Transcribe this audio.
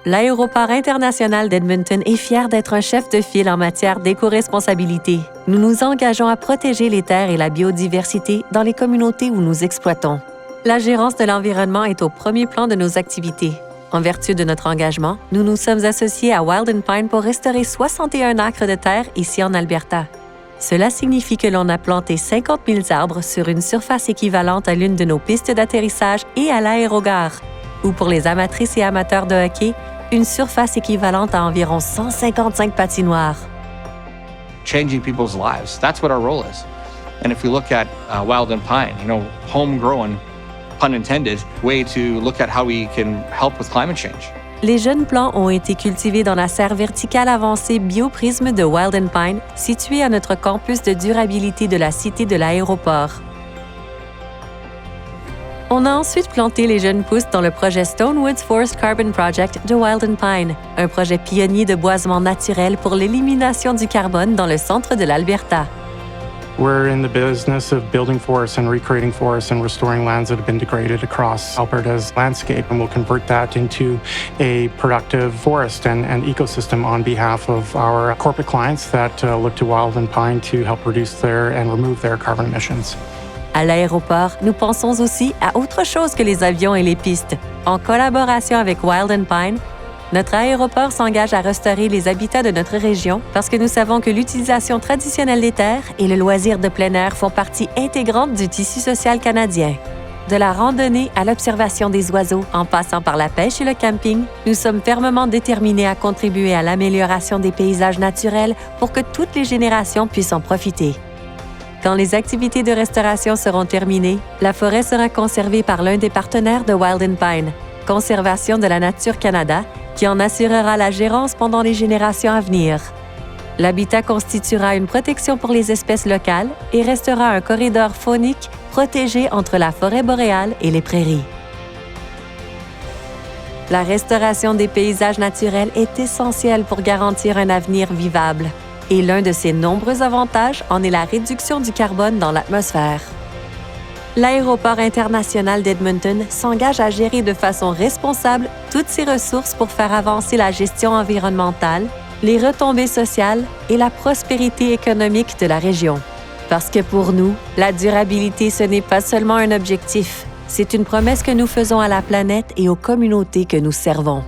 L'aéroport international d'Edmonton est fier d'être un chef de file en matière d'éco-responsabilité. Nous nous engageons à protéger les terres et la biodiversité dans les communautés où nous exploitons. La gérance de l'environnement est au premier plan de nos activités. En vertu de notre engagement, nous nous sommes associés à Wild & Pine pour restaurer 61 acres de terre ici en Alberta. Cela signifie que l'on a planté 50 000 arbres sur une surface équivalente à l'une de nos pistes d'atterrissage et à l'aérogare, ou pour les amatrices et amateurs de hockey, une surface équivalente à environ 155 patinoires. Changing people's lives, that's what our role is. And if we look at Wild & Pine, homegrown, pun intended, way to look at how we can help with climate change. Les jeunes plants ont été cultivés dans la serre verticale avancée Bioprisme de Wild & Pine, située à notre campus de durabilité de la Cité de l'Aéroport. On a ensuite planté les jeunes pousses dans le projet Stonewoods Forest Carbon Project de Wild & Pine, un projet pionnier de boisement naturel pour l'élimination du carbone dans le centre de l'Alberta. We're in the business of building forests and recreating forests and restoring lands that have been degraded across Alberta's landscape, and we'll convert that into a productive forest and ecosystem on behalf of our corporate clients that look to Wild & Pine to help reduce and remove their carbon emissions. À l'aéroport, nous pensons aussi à autre chose que les avions et les pistes. En collaboration avec Wild & Pine, notre aéroport s'engage à restaurer les habitats de notre région parce que nous savons que l'utilisation traditionnelle des terres et le loisir de plein air font partie intégrante du tissu social canadien. De la randonnée à l'observation des oiseaux, en passant par la pêche et le camping, nous sommes fermement déterminés à contribuer à l'amélioration des paysages naturels pour que toutes les générations puissent en profiter. Quand les activités de restauration seront terminées, la forêt sera conservée par l'un des partenaires de Wild & Pine, Conservation de la Nature Canada, qui en assurera la gérance pendant les générations à venir. L'habitat constituera une protection pour les espèces locales et restera un corridor faunique protégé entre la forêt boréale et les prairies. La restauration des paysages naturels est essentielle pour garantir un avenir vivable. Et l'un de ses nombreux avantages en est la réduction du carbone dans l'atmosphère. L'aéroport international d'Edmonton s'engage à gérer de façon responsable toutes ses ressources pour faire avancer la gestion environnementale, les retombées sociales et la prospérité économique de la région. Parce que pour nous, la durabilité, ce n'est pas seulement un objectif, c'est une promesse que nous faisons à la planète et aux communautés que nous servons.